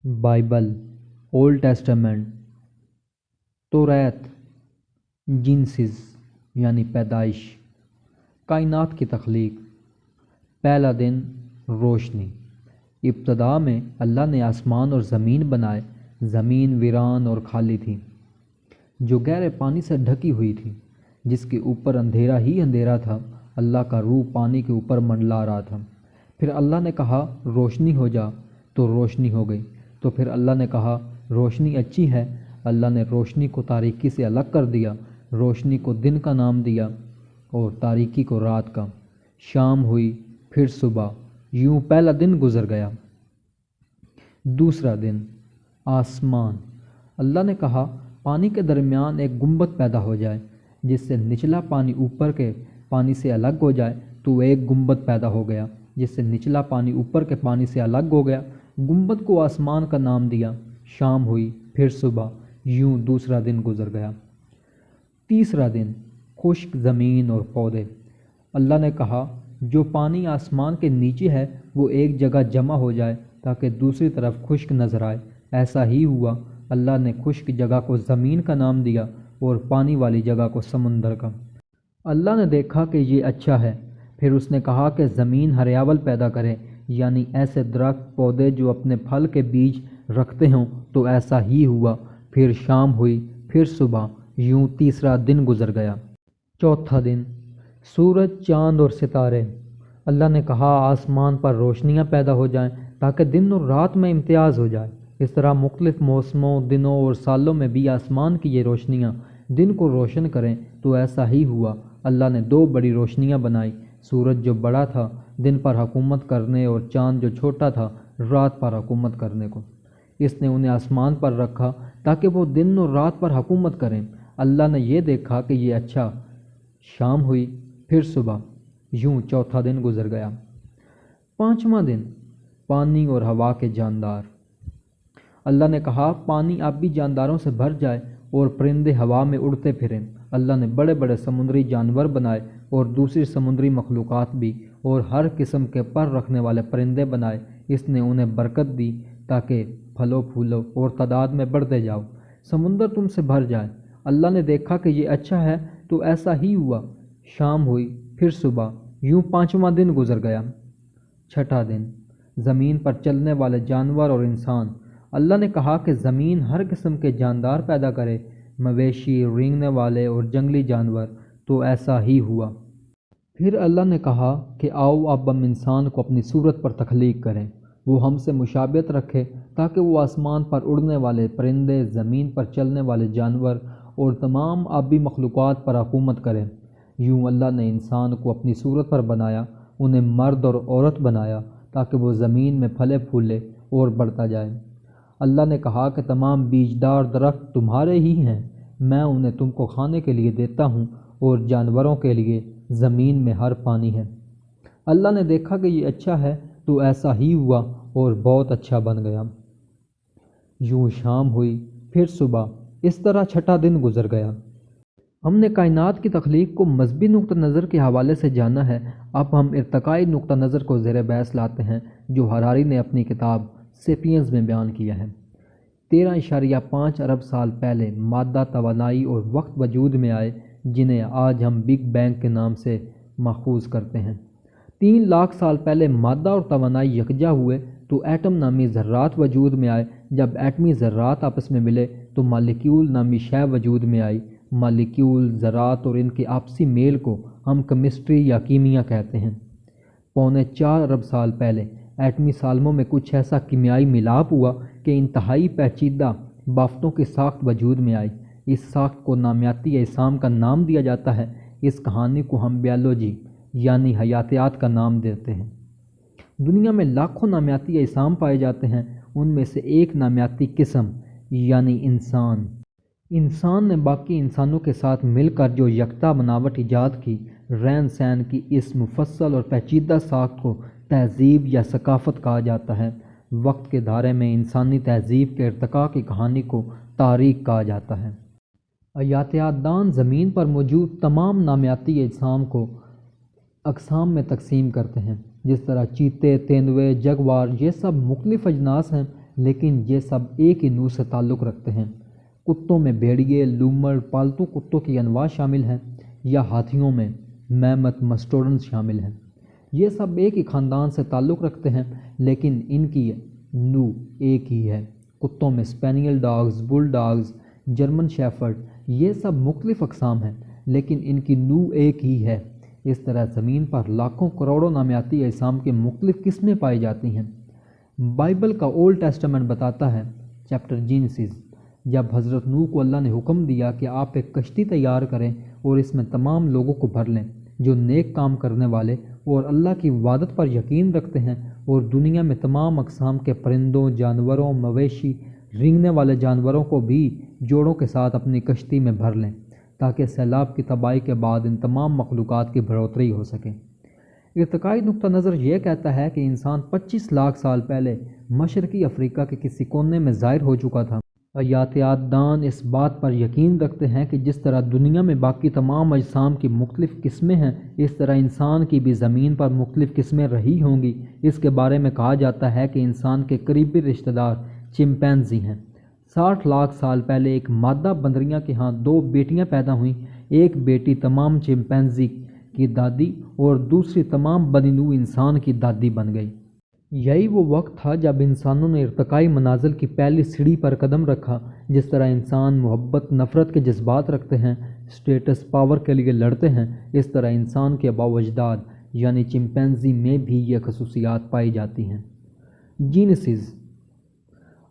Bible, old Testament, توریت، Genesis یعنی پیدائش، کائنات کی تخلیق، پہلا دن، روشنی۔ ابتدا میں اللہ نے آسمان اور زمین بنائے۔ زمین ویران اور خالی تھی، جو گہرے پانی سے ڈھکی ہوئی تھی، جس کے اوپر اندھیرا ہی اندھیرا تھا۔ اللہ کا روح پانی کے اوپر منڈلا رہا تھا۔ پھر اللہ نے کہا روشنی ہو جا، تو روشنی ہو گئی۔ تو پھر اللہ نے کہا روشنی اچھی ہے۔ اللہ نے روشنی کو تاریکی سے الگ کر دیا، روشنی کو دن کا نام دیا اور تاریکی کو رات کا۔ شام ہوئی، پھر صبح، یوں پہلا دن گزر گیا۔ دوسرا دن، آسمان۔ اللہ نے کہا پانی کے درمیان ایک گنبد پیدا ہو جائے، جس سے نچلا پانی اوپر کے پانی سے الگ ہو جائے۔ تو ایک گنبد پیدا ہو گیا، جس سے نچلا پانی اوپر کے پانی سے الگ ہو گیا۔ گنبد کو آسمان کا نام دیا۔ شام ہوئی، پھر صبح، یوں دوسرا دن گزر گیا۔ تیسرا دن، خشک زمین اور پودے۔ اللہ نے کہا جو پانی آسمان کے نیچے ہے وہ ایک جگہ جمع ہو جائے تاکہ دوسری طرف خشک نظر آئے۔ ایسا ہی ہوا۔ اللہ نے خشک جگہ کو زمین کا نام دیا اور پانی والی جگہ کو سمندر کا۔ اللہ نے دیکھا کہ یہ اچھا ہے۔ پھر اس نے کہا کہ زمین ہریاول پیدا کرے، یعنی ایسے درخت پودے جو اپنے پھل کے بیج رکھتے ہوں۔ تو ایسا ہی ہوا۔ پھر شام ہوئی، پھر صبح، یوں تیسرا دن گزر گیا۔ چوتھا دن، سورج، چاند اور ستارے۔ اللہ نے کہا آسمان پر روشنیاں پیدا ہو جائیں تاکہ دن اور رات میں امتیاز ہو جائے۔ اس طرح مختلف موسموں، دنوں اور سالوں میں بھی آسمان کی یہ روشنیاں دن کو روشن کریں۔ تو ایسا ہی ہوا۔ اللہ نے دو بڑی روشنیاں بنائی، سورج جو بڑا تھا دن پر حکومت کرنے اور چاند جو چھوٹا تھا رات پر حکومت کرنے کو۔ اس نے انہیں آسمان پر رکھا تاکہ وہ دن اور رات پر حکومت کریں۔ اللہ نے یہ دیکھا کہ یہ اچھا۔ شام ہوئی، پھر صبح، یوں چوتھا دن گزر گیا۔ پانچواں دن، پانی اور ہوا کے جاندار۔ اللہ نے کہا پانی آبی جانداروں سے بھر جائے اور پرندے ہوا میں اڑتے پھریں۔ اللہ نے بڑے بڑے سمندری جانور بنائے اور دوسری سمندری مخلوقات بھی، اور ہر قسم کے پر رکھنے والے پرندے بنائے۔ اس نے انہیں برکت دی تاکہ پھلو پھولو اور تعداد میں بڑھتے جاؤ، سمندر تم سے بھر جائے۔ اللہ نے دیکھا کہ یہ اچھا ہے، تو ایسا ہی ہوا۔ شام ہوئی، پھر صبح، یوں پانچواں دن گزر گیا۔ چھٹا دن، زمین پر چلنے والے جانور اور انسان۔ اللہ نے کہا کہ زمین ہر قسم کے جاندار پیدا کرے، مویشی، رینگنے والے اور جنگلی جانور۔ تو ایسا ہی ہوا۔ پھر اللہ نے کہا کہ آؤ اب ہم انسان کو اپنی صورت پر تخلیق کریں، وہ ہم سے مشابہت رکھے تاکہ وہ آسمان پر اڑنے والے پرندے، زمین پر چلنے والے جانور اور تمام آبی مخلوقات پر حکومت کریں۔ یوں اللہ نے انسان کو اپنی صورت پر بنایا، انہیں مرد اور عورت بنایا تاکہ وہ زمین میں پھلے پھولے اور بڑھتا جائے۔ اللہ نے کہا کہ تمام بیجدار درخت تمہارے ہی ہیں، میں انہیں تم کو کھانے کے لیے دیتا ہوں، اور جانوروں کے لیے زمین میں ہر پانی ہے۔ اللہ نے دیکھا کہ یہ اچھا ہے، تو ایسا ہی ہوا اور بہت اچھا بن گیا۔ یوں شام ہوئی، پھر صبح، اس طرح چھٹا دن گزر گیا۔ ہم نے کائنات کی تخلیق کو مذہبی نقطہ نظر کے حوالے سے جانا ہے۔ اب ہم ارتقائی نقطہ نظر کو زیر بحث لاتے ہیں، جو ہراری نے اپنی کتاب سیپینز میں بیان کیا ہے۔ 13.5 ارب سال پہلے مادہ، توانائی اور وقت وجود میں آئے، جنہیں آج ہم بگ بینگ کے نام سے ماخوذ کرتے ہیں۔ 3 لاکھ سال پہلے مادہ اور توانائی یکجا ہوئے تو ایٹم نامی ذرات وجود میں آئے۔ جب ایٹمی ذرات آپس میں ملے تو مالیکیول نامی شے وجود میں آئی۔ مالیکیول، ذرات اور ان کے آپسی میل کو ہم کیمسٹری یا کیمیا کہتے ہیں۔ 4.25 ارب سال پہلے ایٹمی سالموں میں کچھ ایسا کیمیائی ملاپ ہوا کہ انتہائی پیچیدہ بافتوں کی ساخت وجود میں آئی۔ اس ساخت کو نامیاتی اجسام کا نام دیا جاتا ہے۔ اس کہانی کو ہم بیالوجی یعنی حیاتیات کا نام دیتے ہیں۔ دنیا میں لاکھوں نامیاتی اجسام پائے جاتے ہیں، ان میں سے ایک نامیاتی قسم یعنی انسان نے باقی انسانوں کے ساتھ مل کر جو یکتا بناوٹ ایجاد کی، رہن سہن کی اس مفصل اور پیچیدہ ساخت کو تہذیب یا ثقافت کہا جاتا ہے۔ وقت کے دھارے میں انسانی تہذیب کے ارتقاء کی کہانی کو تاریخ کہا جاتا ہے۔ حیاتیات دان زمین پر موجود تمام نامیاتی اجسام کو اقسام میں تقسیم کرتے ہیں، جس طرح چیتے، تیندوے، جگوار، یہ سب مختلف اجناس ہیں۔ لیکن یہ سب ایک ہی نوع سے تعلق رکھتے ہیں۔ کتوں میں بھیڑیے، لومڑ، پالتو کتوں کی انواع شامل ہیں، یا ہاتھیوں میں میمت مسٹوڈنز شامل ہیں۔ یہ سب ایک ہی خاندان سے تعلق رکھتے ہیں، لیکن ان کی نوع ایک ہی ہے۔ کتوں میں اسپینیل ڈاگز، بل ڈاگز، جرمن شیفرڈ، یہ سب مختلف اقسام ہیں، لیکن ان کی نوع ایک ہی ہے۔ اس طرح زمین پر لاکھوں کروڑوں نامیاتی اجسام کی مختلف قسمیں پائی جاتی ہیں۔ بائبل کا اولڈ ٹیسٹامنٹ بتاتا ہے، چیپٹر جینیسس، جب حضرت نوح کو اللہ نے حکم دیا کہ آپ ایک کشتی تیار کریں اور اس میں تمام لوگوں کو بھر لیں جو نیک کام کرنے والے اور اللہ کی عبادت پر یقین رکھتے ہیں، اور دنیا میں تمام اقسام کے پرندوں، جانوروں، مویشی، رینگنے والے جانوروں کو بھی جوڑوں کے ساتھ اپنی کشتی میں بھر لیں، تاکہ سیلاب کی تباہی کے بعد ان تمام مخلوقات کی بڑھوتری ہو سکے۔ ارتقائی نقطہ نظر یہ کہتا ہے کہ انسان 25 لاکھ سال پہلے مشرقی افریقہ کے کسی کونے میں ظاہر ہو چکا تھا۔ حیاتیات دان اس بات پر یقین رکھتے ہیں کہ جس طرح دنیا میں باقی تمام اجسام کی مختلف قسمیں ہیں، اس طرح انسان کی بھی زمین پر مختلف قسمیں رہی ہوں گی۔ اس کے بارے میں کہا جاتا ہے کہ انسان کے قریبی رشتہ دار چمپینزی ہیں۔ 60 لاکھ سال پہلے ایک مادہ بندریاں کے ہاں 2 بیٹیاں پیدا ہوئیں۔ ایک بیٹی تمام چمپینزی کی دادی اور دوسری تمام بنی نوع انسان کی دادی بن گئی۔ یہی وہ وقت تھا جب انسانوں نے ارتقائی منازل کی پہلی سیڑھی پر قدم رکھا۔ جس طرح انسان محبت، نفرت کے جذبات رکھتے ہیں، اسٹیٹس، پاور کے لیے لڑتے ہیں، اس طرح انسان کے آباء و اجداد یعنی چمپینزی میں بھی یہ خصوصیات پائی جاتی ہیں۔ جینیسس،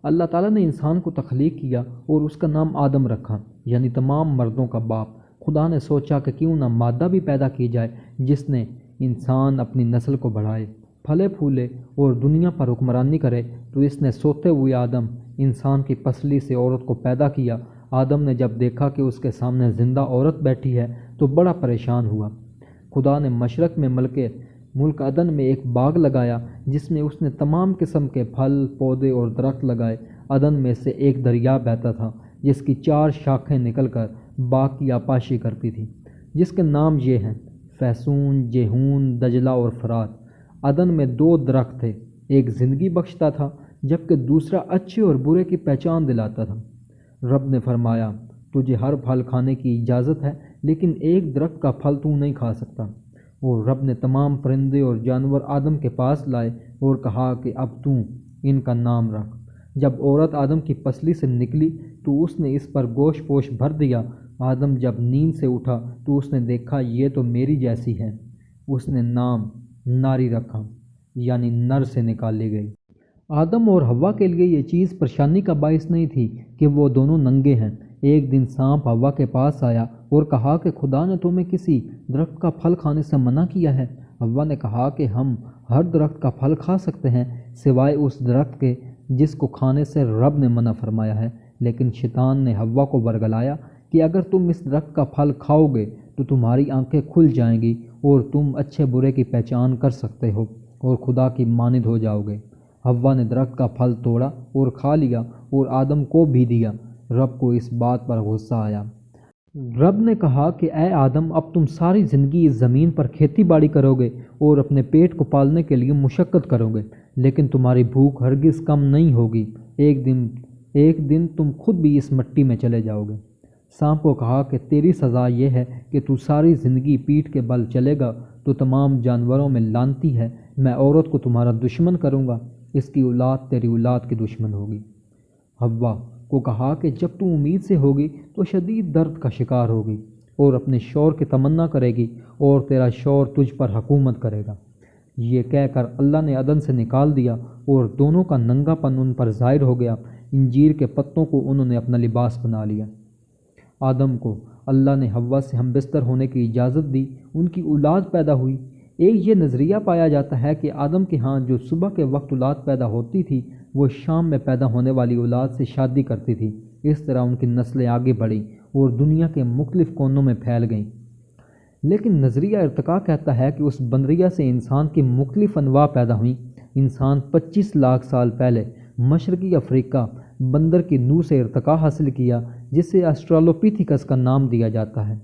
اللہ تعالیٰ نے انسان کو تخلیق کیا اور اس کا نام آدم رکھا، یعنی تمام مردوں کا باپ۔ خدا نے سوچا کہ کیوں نہ مادہ بھی پیدا کی جائے جس نے انسان اپنی نسل کو بڑھائے، پھلے پھولے اور دنیا پر حکمرانی کرے۔ تو اس نے سوتے ہوئے آدم، انسان کی پسلی سے عورت کو پیدا کیا۔ آدم نے جب دیکھا کہ اس کے سامنے زندہ عورت بیٹھی ہے تو بڑا پریشان ہوا۔ خدا نے مشرق میں ملک عدن میں ایک باغ لگایا جس میں اس نے تمام قسم کے پھل، پودے اور درخت لگائے۔ عدن میں سے ایک دریا بہتا تھا جس کی 4 شاخیں نکل کر باغ کی آبپاشی کرتی تھی، جس کے نام یہ ہیں: فیسون، جیہون، دجلہ اور فرات۔ عدن میں 2 درخت تھے، ایک زندگی بخشتا تھا جبکہ دوسرا اچھے اور برے کی پہچان دلاتا تھا۔ رب نے فرمایا، تجھے ہر پھل کھانے کی اجازت ہے، لیکن ایک درخت کا پھل تو نہیں کھا سکتا۔ اور رب نے تمام پرندے اور جانور آدم کے پاس لائے اور کہا کہ اب تو ان کا نام رکھ۔ جب عورت آدم کی پسلی سے نکلی تو اس نے اس پر گوشت پوش بھر دیا۔ آدم جب نیند سے اٹھا تو اس نے دیکھا یہ تو میری جیسی ہے۔ اس نے نام ناری رکھا، یعنی نر سے نکالی گئی۔ آدم اور حوا کے لیے یہ چیز پریشانی کا باعث نہیں تھی کہ وہ دونوں ننگے ہیں۔ ایک دن سانپ حوا کے پاس آیا اور کہا کہ خدا نے تمہیں کسی درخت کا پھل کھانے سے منع کیا ہے۔ حوا نے کہا کہ ہم ہر درخت کا پھل کھا سکتے ہیں سوائے اس درخت کے جس کو کھانے سے رب نے منع فرمایا ہے۔ لیکن شیطان نے حوا کو ورگلایا کہ اگر تم اس درخت کا پھل کھاؤ گے تو تمہاری آنکھیں کھل جائیں گی اور تم اچھے برے کی پہچان کر سکتے ہو اور خدا کی مانند ہو جاؤ گے۔ حوا نے درخت کا پھل توڑا اور کھا لیا اور آدم کو بھی دیا۔ رب کو اس بات پر غصہ آیا۔ رب نے کہا کہ اے آدم، اب تم ساری زندگی اس زمین پر کھیتی باڑی کرو گے اور اپنے پیٹ کو پالنے کے لیے مشقت کرو گے، لیکن تمہاری بھوک ہرگز کم نہیں ہوگی۔ ایک دن تم خود بھی اس مٹی میں چلے جاؤ گے۔ سانپ کو کہا کہ تیری سزا یہ ہے کہ تو ساری زندگی پیٹھ کے بل چلے گا تو تمام جانوروں میں لعنتی ہے۔ میں عورت کو تمہارا دشمن کروں گا، اس کی اولاد تیری اولاد کی دشمن ہوگی۔ حوا کو کہا کہ جب تو امید سے ہوگی تو شدید درد کا شکار ہوگی اور اپنے شوہر کی تمنا کرے گی اور تیرا شوہر تجھ پر حکومت کرے گا۔ یہ کہہ کر اللہ نے عدن سے نکال دیا اور دونوں کا ننگا پن ان پر ظاہر ہو گیا۔ انجیر کے پتوں کو انہوں نے اپنا لباس بنا لیا۔ آدم کو اللہ نے حوا سے ہم بستر ہونے کی اجازت دی، ان کی اولاد پیدا ہوئی۔ ایک یہ نظریہ پایا جاتا ہے کہ آدم کے ہاں جو صبح کے وقت اولاد پیدا ہوتی تھی وہ شام میں پیدا ہونے والی اولاد سے شادی کرتی تھی۔ اس طرح ان کی نسلیں آگے بڑھیں اور دنیا کے مختلف کونوں میں پھیل گئیں۔ لیکن نظریہ ارتقاء کہتا ہے کہ اس بندریا سے انسان کی مختلف انواع پیدا ہوئیں۔ انسان 25 لاکھ سال پہلے مشرقی افریقہ بندر کی نوع سے ارتقاء حاصل کیا جسے آسٹرالوپیتھیکس کا نام دیا جاتا ہے۔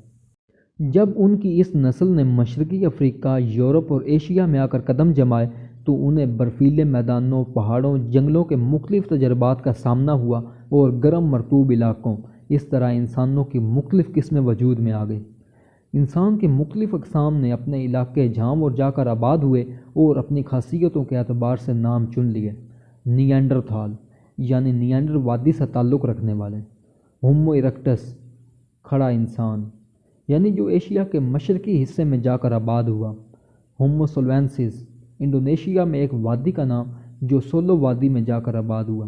جب ان کی اس نسل نے مشرقی افریقہ، یورپ اور ایشیا میں آ کر قدم جمائے تو انہیں برفیلے میدانوں، پہاڑوں، جنگلوں کے مختلف تجربات کا سامنا ہوا اور گرم مرطوب علاقوں، اس طرح انسانوں کی مختلف قسمیں وجود میں آ گئی۔ انسان کے مختلف اقسام نے اپنے علاقے جہاں وہ جا کر آباد ہوئے اور اپنی خاصیتوں کے اعتبار سے نام چن لیے۔ نیانڈرتھال یعنی نیانڈر وادی سے تعلق رکھنے والے، ہومو ایرکٹس کھڑا انسان یعنی جو ایشیا کے مشرقی حصے میں جا کر آباد ہوا، ہومو سولوینسس انڈونیشیا میں ایک وادی کا نام جو سولو وادی میں جا کر آباد ہوا،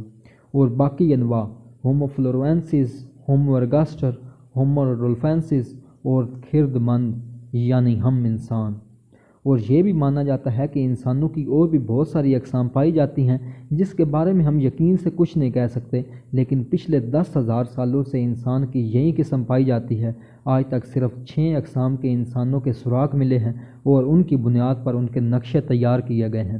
اور باقی انواع ہومو فلورینسس، ہومو ارگاسٹر، ہومو رولفینسس اور خرد مند یعنی ہم انسان۔ اور یہ بھی مانا جاتا ہے کہ انسانوں کی اور بھی بہت ساری اقسام پائی جاتی ہیں جس کے بارے میں ہم یقین سے کچھ نہیں کہہ سکتے، لیکن پچھلے 10,000 سالوں سے انسان کی یہی قسم پائی جاتی ہے۔ آج تک صرف 6 اقسام کے انسانوں کے سراغ ملے ہیں اور ان کی بنیاد پر ان کے نقشے تیار کیے گئے ہیں۔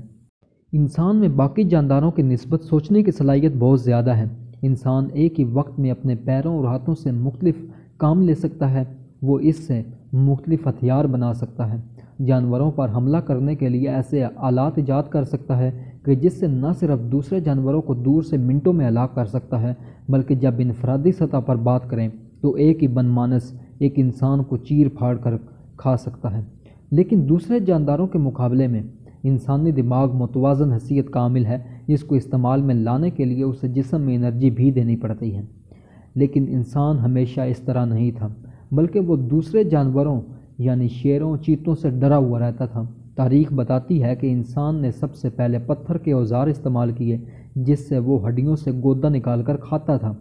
انسان میں باقی جانداروں کی نسبت سوچنے کی صلاحیت بہت زیادہ ہے۔ انسان ایک ہی وقت میں اپنے پیروں اور ہاتھوں سے مختلف کام لے سکتا ہے، وہ اس سے مختلف ہتھیار بنا سکتا ہے، جانوروں پر حملہ کرنے کے لیے ایسے آلات ایجاد کر سکتا ہے کہ جس سے نہ صرف دوسرے جانوروں کو دور سے منٹوں میں ہلاک کر سکتا ہے، بلکہ جب انفرادی سطح پر بات کریں تو ایک ہی بن مانس ایک انسان کو چیر پھاڑ کر کھا سکتا ہے۔ لیکن دوسرے جانداروں کے مقابلے میں انسانی دماغ متوازن حیثیت کا عامل ہے، جس کو استعمال میں لانے کے لیے اسے جسم میں انرجی بھی دینی پڑتی ہے۔ لیکن انسان ہمیشہ اس طرح نہیں تھا، بلکہ وہ دوسرے جانوروں یعنی شیروں، چیتوں سے ڈرا ہوا رہتا تھا۔ تاریخ بتاتی ہے کہ انسان نے سب سے پہلے پتھر کے اوزار استعمال کیے جس سے وہ ہڈیوں سے گودا نکال کر کھاتا تھا۔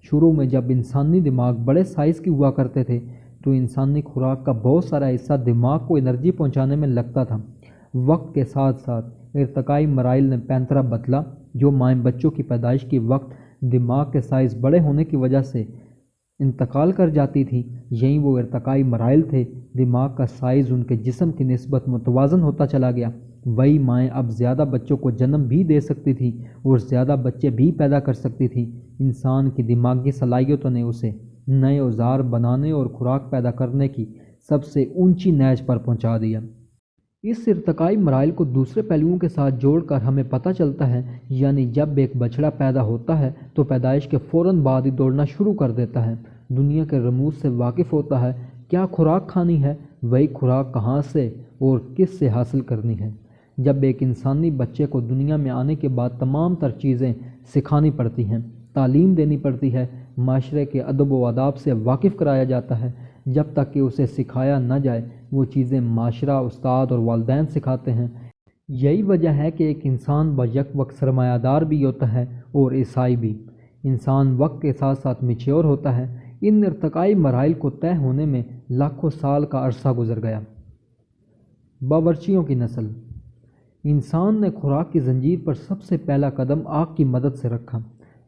شروع میں جب انسانی دماغ بڑے سائز کی ہوا کرتے تھے تو انسانی خوراک کا بہت سارا حصہ دماغ کو انرجی پہنچانے میں لگتا تھا۔ وقت کے ساتھ ساتھ ارتقائی مراحل نے پینترا بدلا، جو مائیں بچوں کی پیدائش کے وقت دماغ کے سائز بڑے ہونے کی وجہ سے انتقال کر جاتی تھی۔ یہی وہ ارتقائی مراحل تھے، دماغ کا سائز ان کے جسم کی نسبت متوازن ہوتا چلا گیا۔ وہی مائیں اب زیادہ بچوں کو جنم بھی دے سکتی تھیں اور زیادہ بچے بھی پیدا کر سکتی تھیں۔ انسان کی دماغی صلاحیتوں نے اسے نئے اوزار بنانے اور خوراک پیدا کرنے کی سب سے اونچی نیز پر پہنچا دیا۔ اس ارتقائی مراحل کو دوسرے پہلوؤں کے ساتھ جوڑ کر ہمیں پتہ چلتا ہے، یعنی جب ایک بچڑا پیدا ہوتا ہے تو پیدائش کے فوراً بعد ہی دوڑنا شروع کر دیتا ہے، دنیا کے رموز سے واقف ہوتا ہے، کیا خوراک کھانی ہے، وہی خوراک کہاں سے اور کس سے حاصل کرنی ہے۔ جب ایک انسانی بچے کو دنیا میں آنے کے بعد تمام تر چیزیں سکھانی پڑتی ہیں، تعلیم دینی پڑتی ہے، معاشرے کے ادب و آداب سے واقف کرایا جاتا ہے، جب تک کہ اسے سکھایا نہ جائے وہ چیزیں معاشرہ، استاد اور والدین سکھاتے ہیں۔ یہی وجہ ہے کہ ایک انسان بیک وقت سرمایہ دار بھی ہوتا ہے اور عیسائی بھی۔ انسان وقت کے ساتھ ساتھ میچور ہوتا ہے۔ ان ارتقائی مراحل کو طے ہونے میں لاکھوں سال کا عرصہ گزر گیا۔ باورچیوں کی نسل۔ انسان نے خوراک کی زنجیر پر سب سے پہلا قدم آگ کی مدد سے رکھا۔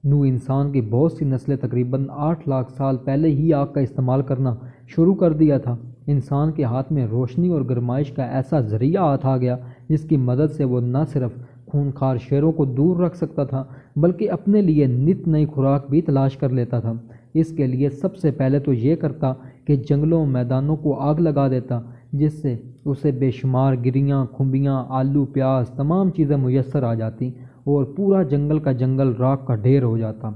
نوح انسان کی بہت سی نسلیں تقریباً 8 لاکھ سال پہلے ہی آگ کا استعمال کرنا شروع کر دیا تھا۔ انسان کے ہاتھ میں روشنی اور گرمائش کا ایسا ذریعہ ہاتھ آ گیا جس کی مدد سے وہ نہ صرف خونخوار شیروں کو دور رکھ سکتا تھا بلکہ اپنے لیے نت نئی خوراک بھی تلاش کر لیتا تھا۔ اس کے لیے سب سے پہلے تو یہ کرتا کہ جنگلوں میدانوں کو آگ لگا دیتا، جس سے اسے بے شمار گریاں، کھمبیاں، آلو، پیاز تمام چیزیں میسر آ جاتی اور پورا جنگل کا جنگل راکھ کا ڈھیر ہو جاتا۔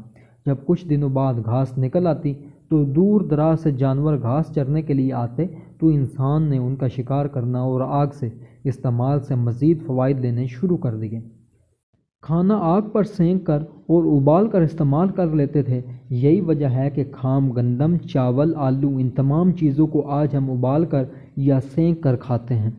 جب کچھ دنوں بعد گھاس نکل آتی تو دور دراز سے جانور گھاس چرنے کے لیے آتے تو انسان نے ان کا شکار کرنا اور آگ سے استعمال سے مزید فوائد لینے شروع کر دیے۔ کھانا آگ پر سینک کر اور ابال کر استعمال کر لیتے تھے۔ یہی وجہ ہے کہ کھام، گندم، چاول، آلو، ان تمام چیزوں کو آج ہم ابال کر یا سینک کر کھاتے ہیں۔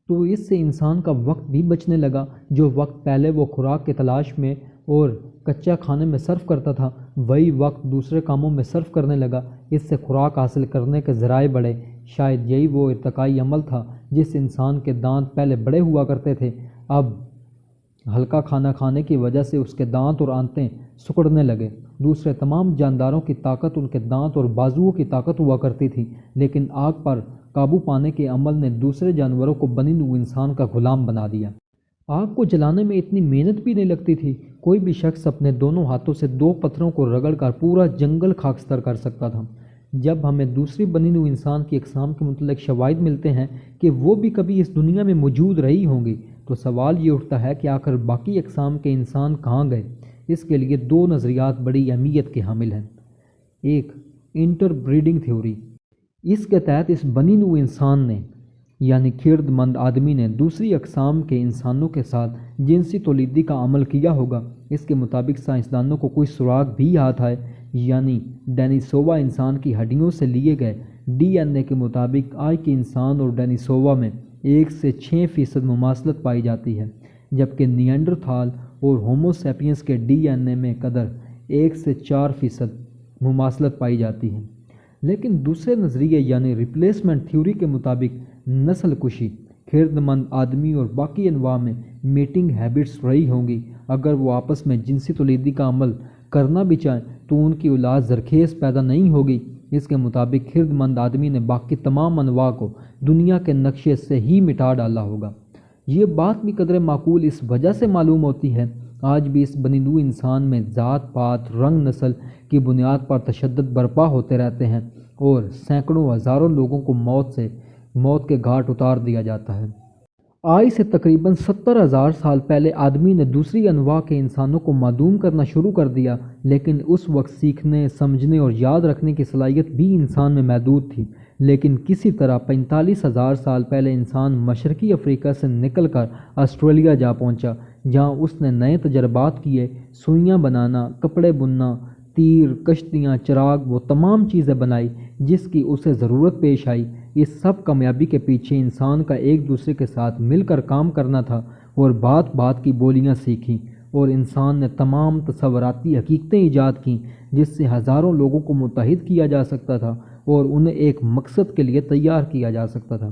تو اس سے انسان کا وقت بھی بچنے لگا۔ جو وقت پہلے وہ خوراک کی تلاش میں اور کچا کھانے میں صرف کرتا تھا، وہی وقت دوسرے کاموں میں صرف کرنے لگا۔ اس سے خوراک حاصل کرنے کے ذرائع بڑھے۔ شاید یہی وہ ارتقائی عمل تھا جس انسان کے دانت پہلے بڑے ہوا کرتے تھے، اب ہلکا کھانا کھانے کی وجہ سے اس کے دانت اور آنتیں سکڑنے لگے۔ دوسرے تمام جانداروں کی طاقت ان کے دانت اور بازوؤں کی طاقت ہوا کرتی تھی، لیکن آگ پر قابو پانے کے عمل نے دوسرے جانوروں کو بنی نوع انسان کا غلام بنا دیا۔ آگ کو جلانے میں اتنی محنت بھی نہیں لگتی تھی۔ کوئی بھی شخص اپنے دونوں ہاتھوں سے 2 پتھروں کو رگڑ کر پورا جنگل خاکستر کر سکتا تھا۔ جب ہمیں دوسری بنی نوع انسان کی اقسام کے متعلق شواہد ملتے ہیں کہ وہ بھی کبھی اس دنیا میں موجود رہی ہوں گی تو سوال یہ اٹھتا ہے کہ آخر باقی اقسام کے انسان کہاں گئے؟ اس کے لیے دو نظریات بڑی اہمیت کے حامل ہیں۔ ایک انٹر بریڈنگ تھیوری، اس کے تحت اس بنی نوع انسان نے یعنی خرد مند آدمی نے دوسری اقسام کے انسانوں کے ساتھ جنسی تولیدی کا عمل کیا ہوگا۔ اس کے مطابق سائنسدانوں کو کوئی سراغ بھی ہاتھ آئے، یعنی ڈینیسووا انسان کی ہڈیوں سے لیے گئے ڈی این اے کے مطابق آج کے انسان اور ڈینیسووا میں 1 سے 6% مماثلت پائی جاتی ہے، جبکہ نیانڈرتھال اور ہومو سیپینس کے ڈی این اے میں قدر 1 سے 4% مماثلت پائی جاتی ہے۔ لیکن دوسرے نظریے یعنی ریپلیسمنٹ تھیوری کے مطابق نسل کشی، خرد مند آدمی اور باقی انواع میں میٹنگ ہیبٹس رہی ہوں گی۔ اگر وہ آپس میں جنسی تولیدی کا عمل کرنا بھی چاہیں تو ان کی اولاد زرخیز پیدا نہیں ہوگی۔ اس کے مطابق خرد مند آدمی نے باقی تمام انواع کو دنیا کے نقشے سے ہی مٹا ڈالا ہوگا۔ یہ بات بھی قدر معقول اس وجہ سے معلوم ہوتی ہے آج بھی اس بنی نوع انسان میں ذات پات رنگ نسل کی بنیاد پر تشدد برپا ہوتے رہتے ہیں اور سینکڑوں ہزاروں لوگوں کو موت کے گھاٹ اتار دیا جاتا ہے۔ آج سے تقریباً 70,000 سال پہلے آدمی نے دوسری انواع کے انسانوں کو معدوم کرنا شروع کر دیا، لیکن اس وقت سیکھنے، سمجھنے اور یاد رکھنے کی صلاحیت بھی انسان میں محدود تھی۔ لیکن کسی طرح 45,000 سال پہلے انسان مشرقی افریقہ سے نکل کر آسٹریلیا جا پہنچا، جہاں اس نے نئے تجربات کیے، سوئیاں بنانا، کپڑے بننا، تیر، کشتیاں، چراغ، وہ تمام چیزیں بنائی جس کی اسے ضرورت پیش آئی۔ اس سب کامیابی کے پیچھے انسان کا ایک دوسرے کے ساتھ مل کر کام کرنا تھا اور بات بات کی بولیاں سیکھیں، اور انسان نے تمام تصوراتی حقیقتیں ایجاد کیں جس سے ہزاروں لوگوں کو متحد کیا جا سکتا تھا اور انہیں ایک مقصد کے لیے تیار کیا جا سکتا تھا۔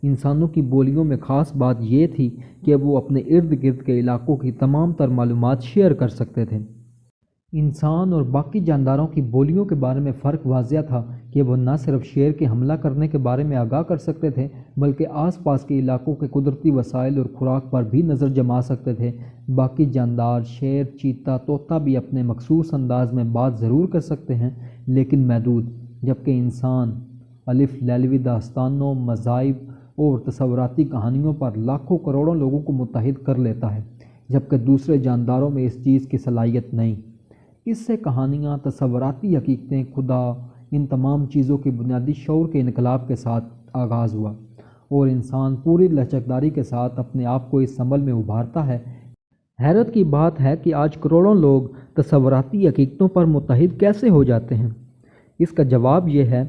انسانوں کی بولیوں میں خاص بات یہ تھی کہ وہ اپنے ارد گرد کے علاقوں کی تمام تر معلومات شیئر کر سکتے تھے۔ انسان اور باقی جانداروں کی بولیوں کے بارے میں فرق واضح تھا کہ وہ نہ صرف شیر کے حملہ کرنے کے بارے میں آگاہ کر سکتے تھے بلکہ آس پاس کے علاقوں کے قدرتی وسائل اور خوراک پر بھی نظر جما سکتے تھے۔ باقی جاندار شیر، چیتا، طوطا بھی اپنے مخصوص انداز میں بات ضرور کر سکتے ہیں لیکن محدود، جبکہ انسان الف لیلوی داستانوں، مذاہب اور تصوراتی کہانیوں پر لاکھوں کروڑوں لوگوں کو متحد کر لیتا ہے، جبکہ دوسرے جانداروں میں اس چیز کی صلاحیت نہیں۔ اس سے کہانیاں، تصوراتی حقیقتیں، خدا، ان تمام چیزوں کی بنیادی شعور کے انقلاب کے ساتھ آغاز ہوا اور انسان پوری لچکداری کے ساتھ اپنے آپ کو اس عمل میں ابھارتا ہے۔ حیرت کی بات ہے کہ آج کروڑوں لوگ تصوراتی حقیقتوں پر متحد کیسے ہو جاتے ہیں۔ اس کا جواب یہ ہے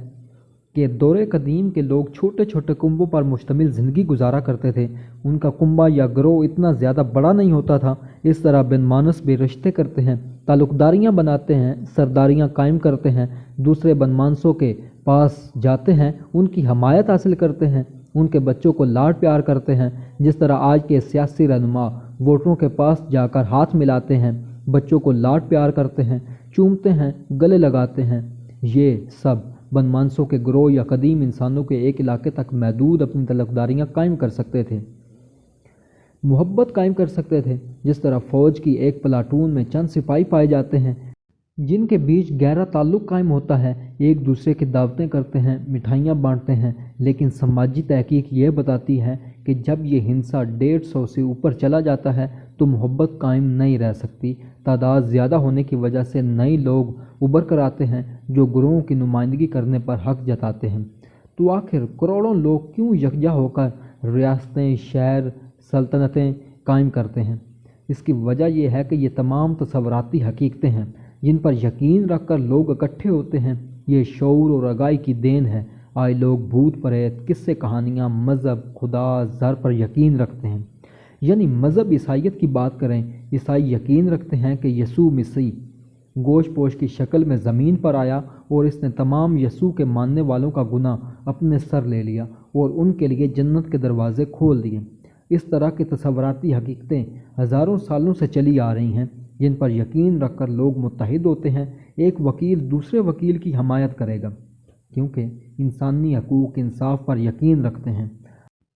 کہ دور قدیم کے لوگ چھوٹے چھوٹے کنبوں پر مشتمل زندگی گزارا کرتے تھے۔ ان کا کنبہ یا گروہ اتنا زیادہ بڑا نہیں ہوتا تھا۔ اس طرح بن مانس بھی رشتے کرتے ہیں، تعلق داریاں بناتے ہیں، سرداریاں قائم کرتے ہیں، دوسرے بن مانسوں کے پاس جاتے ہیں، ان کی حمایت حاصل کرتے ہیں، ان کے بچوں کو لاڈ پیار کرتے ہیں، جس طرح آج کے سیاسی رہنما ووٹروں کے پاس جا کر ہاتھ ملاتے ہیں، بچوں کو لاڈ پیار کرتے ہیں، چومتے ہیں، گلے لگاتے ہیں۔ یہ سب بن مانسوں کے گروہ یا قدیم انسانوں کے ایک علاقے تک محدود اپنی تعلق داریاں قائم کر سکتے تھے، محبت قائم کر سکتے تھے۔ جس طرح فوج کی ایک پلاٹون میں چند سپاہی پائے جاتے ہیں جن کے بیچ گہرا تعلق قائم ہوتا ہے، ایک دوسرے کی دعوتیں کرتے ہیں، مٹھائیاں بانٹتے ہیں، لیکن سماجی تحقیق یہ بتاتی ہے کہ جب یہ ہنسا 150 سے اوپر چلا جاتا ہے تو محبت قائم نہیں رہ سکتی۔ تعداد زیادہ ہونے کی وجہ سے نئے لوگ ابھر کر آتے ہیں جو گروہوں کی نمائندگی کرنے پر حق جتاتے ہیں۔ تو آخر کروڑوں لوگ کیوں یکجا ہو کر ریاستیں، شہر، سلطنتیں قائم کرتے ہیں؟ اس کی وجہ یہ ہے کہ یہ تمام تصوراتی حقیقتیں ہیں جن پر یقین رکھ کر لوگ اکٹھے ہوتے ہیں۔ یہ شعور اور آگاہی کی دین ہے۔ آج لوگ بھوت پریت، قصے، کہانیاں، مذہب، خدا، زر پر یقین رکھتے ہیں۔ یعنی مذہب عیسائیت کی بات کریں، عیسائی یقین رکھتے ہیں کہ یسوع مسیح گوشت پوش کی شکل میں زمین پر آیا اور اس نے تمام یسوع کے ماننے والوں کا گناہ اپنے سر لے لیا اور ان کے لیے جنت کے دروازے کھول دیے۔ اس طرح کی تصوراتی حقیقتیں ہزاروں سالوں سے چلی آ رہی ہیں جن پر یقین رکھ کر لوگ متحد ہوتے ہیں۔ ایک وکیل دوسرے وکیل کی حمایت کرے گا کیونکہ انسانی حقوق انصاف پر یقین رکھتے ہیں۔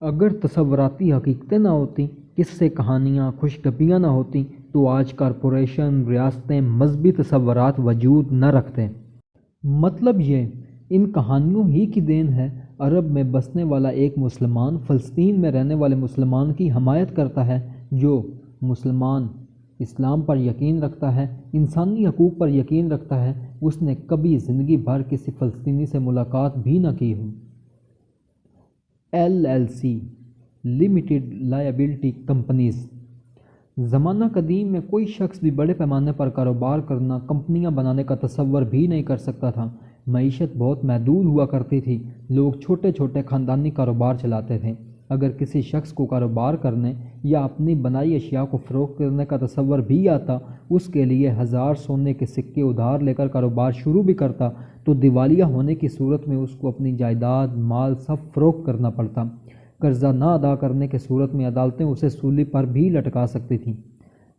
اگر تصوراتی حقیقتیں نہ ہوتیں، قصے، کہانیاں، خوشگپیاں نہ ہوتیں تو آج کارپوریشن، ریاستیں، مذہبی تصورات وجود نہ رکھتے۔ مطلب یہ ان کہانیوں ہی کی دین ہے عرب میں بسنے والا ایک مسلمان فلسطین میں رہنے والے مسلمان کی حمایت کرتا ہے جو مسلمان اسلام پر یقین رکھتا ہے، انسانی حقوق پر یقین رکھتا ہے، اس نے کبھی زندگی بھر کسی فلسطینی سے ملاقات بھی نہ کی ہو۔ LLC limited liability companies. زمانہ قدیم میں کوئی شخص بھی بڑے پیمانے پر کاروبار کرنا، کمپنیاں بنانے کا تصور بھی نہیں کر سکتا تھا۔ معیشت بہت محدود ہوا کرتی تھی، لوگ چھوٹے چھوٹے خاندانی کاروبار چلاتے تھے۔ اگر کسی شخص کو کاروبار کرنے یا اپنی بنائی اشیاء کو فروخت کرنے کا تصور بھی آتا، اس کے لیے 1000 سونے کے سکے ادھار لے کر کاروبار شروع بھی کرتا تو دیوالیہ ہونے کی صورت میں اس کو اپنی جائیداد، مال سب فروخت کرنا پڑتا۔ قرضہ نہ ادا کرنے کی صورت میں عدالتیں اسے سولی پر بھی لٹکا سکتی تھیں۔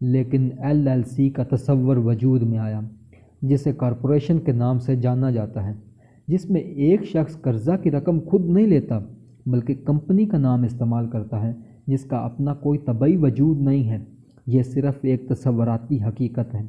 لیکن LLC کا تصور وجود میں آیا، جسے کارپوریشن کے نام سے جانا جاتا ہے، جس میں ایک شخص قرضہ کی رقم خود نہیں لیتا بلکہ کمپنی کا نام استعمال کرتا ہے جس کا اپنا کوئی طبعی وجود نہیں ہے۔ یہ صرف ایک تصوراتی حقیقت ہے۔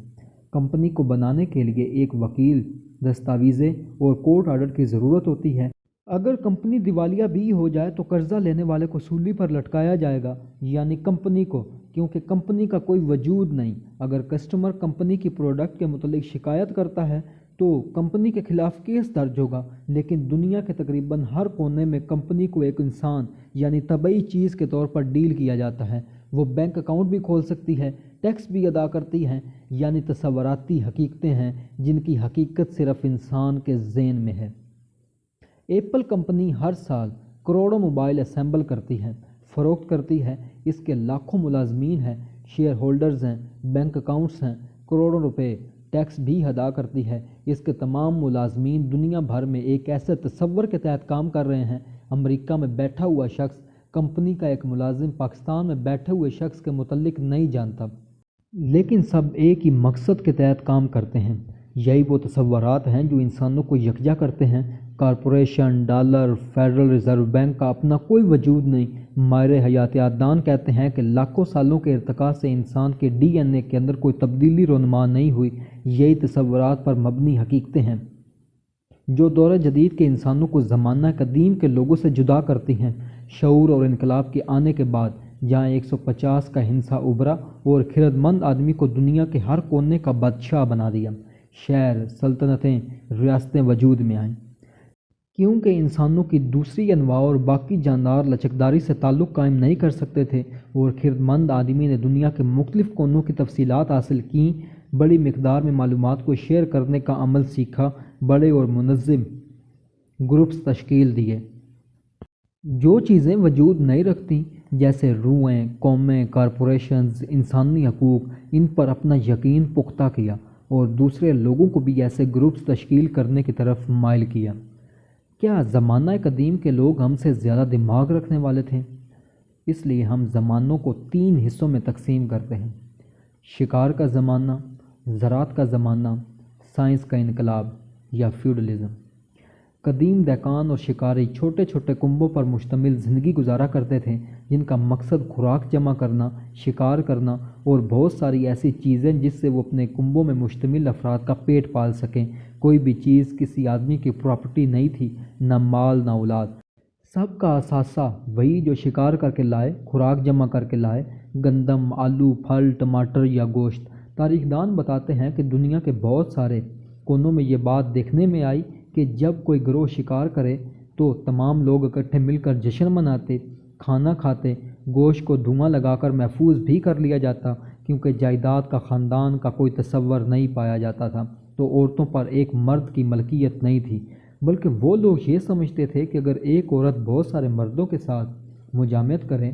کمپنی کو بنانے کے لیے ایک وکیل، دستاویزیں اور کورٹ آرڈر کی ضرورت ہوتی ہے۔ اگر کمپنی دیوالیہ بھی ہو جائے تو قرضہ لینے والے کو سولی پر لٹکایا جائے گا، یعنی کمپنی کو، کیونکہ کمپنی کا کوئی وجود نہیں۔ اگر کسٹمر کمپنی کی پروڈکٹ کے متعلق شکایت کرتا ہے تو کمپنی کے خلاف کیس درج ہوگا، لیکن دنیا کے تقریباً ہر کونے میں کمپنی کو ایک انسان یعنی طبعی چیز کے طور پر ڈیل کیا جاتا ہے۔ وہ بینک اکاؤنٹ بھی کھول سکتی ہے، ٹیکس بھی ادا کرتی ہے، یعنی تصوراتی حقیقتیں ہیں جن کی حقیقت صرف انسان کے ذہن میں ہے۔ ایپل کمپنی ہر سال کروڑوں موبائل اسمبل کرتی ہے، فروخت کرتی ہے۔ اس کے لاکھوں ملازمین ہیں، شیئر ہولڈرز ہیں، بینک اکاؤنٹس ہیں، کروڑوں روپے ٹیکس بھی ادا کرتی ہے۔ اس کے تمام ملازمین دنیا بھر میں ایک ایسے تصور کے تحت کام کر رہے ہیں۔ امریکہ میں بیٹھا ہوا شخص کمپنی کا ایک ملازم پاکستان میں بیٹھے ہوئے شخص کے متعلق نہیں جانتا، لیکن سب ایک ہی مقصد کے تحت کام کرتے ہیں۔ یہی وہ تصورات ہیں جو انسانوں کو یکجا کرتے ہیں۔ Corporation, dollar, federal reserve bank کا اپنا کوئی وجود نہیں۔ ماہر حیاتیات دان کہتے ہیں کہ لاکھوں سالوں کے ارتقاء سے انسان کے DNA کے اندر کوئی تبدیلی رونما نہیں ہوئی۔ یہی تصورات پر مبنی حقیقتیں ہیں جو دور جدید کے انسانوں کو زمانہ قدیم کے لوگوں سے جدا کرتی ہیں۔ شعور اور انقلاب کے آنے کے بعد جہاں 150 کا ہندسہ ابھرا اور خرد مند آدمی کو دنیا کے ہر کونے کا بادشاہ بنا دیا، شہر، سلطنتیں، ریاستیں وجود میں آئیں۔ کیونکہ انسانوں کی دوسری انواع اور باقی جاندار لچکداری سے تعلق قائم نہیں کر سکتے تھے اور خرد مند آدمی نے دنیا کے مختلف کونوں کی تفصیلات حاصل کیں، بڑی مقدار میں معلومات کو شیئر کرنے کا عمل سیکھا، بڑے اور منظم گروپس تشکیل دیے۔ جو چیزیں وجود نہیں رکھتی جیسے روحیں، قومیں، کارپوریشنز، انسانی حقوق، ان پر اپنا یقین پختہ کیا اور دوسرے لوگوں کو بھی ایسے گروپس تشکیل کرنے کی طرف مائل کیا۔ کیا زمانہ قدیم کے لوگ ہم سے زیادہ دماغ رکھنے والے تھے؟ اس لیے ہم زمانوں کو 3 حصوں میں تقسیم کرتے ہیں: شکار کا زمانہ، زراعت کا زمانہ، سائنس کا انقلاب یا فیوڈلزم۔ قدیم دہقان اور شکاری چھوٹے چھوٹے کنبوں پر مشتمل زندگی گزارا کرتے تھے جن کا مقصد خوراک جمع کرنا، شکار کرنا اور بہت ساری ایسی چیزیں جس سے وہ اپنے کنبوں میں مشتمل افراد کا پیٹ پال سکیں۔ کوئی بھی چیز کسی آدمی کی پراپرٹی نہیں تھی، نہ مال نہ اولاد۔ سب کا اثاثہ وہی جو شکار کر کے لائے، خوراک جمع کر کے لائے، گندم، آلو، پھل، ٹماٹر یا گوشت۔ تاریخ دان بتاتے ہیں کہ دنیا کے بہت سارے کونوں میں یہ بات دیکھنے میں آئی کہ جب کوئی گروہ شکار کرے تو تمام لوگ اکٹھے مل کر جشن مناتے، کھانا کھاتے، گوشت کو دھواں لگا کر محفوظ بھی کر لیا جاتا، کیونکہ جائیداد کا خاندان کا کوئی تصور نہیں پایا جاتا تھا تو عورتوں پر ایک مرد کی ملکیت نہیں تھی، بلکہ وہ لوگ یہ سمجھتے تھے کہ اگر ایک عورت بہت سارے مردوں کے ساتھ مجامعت کرے،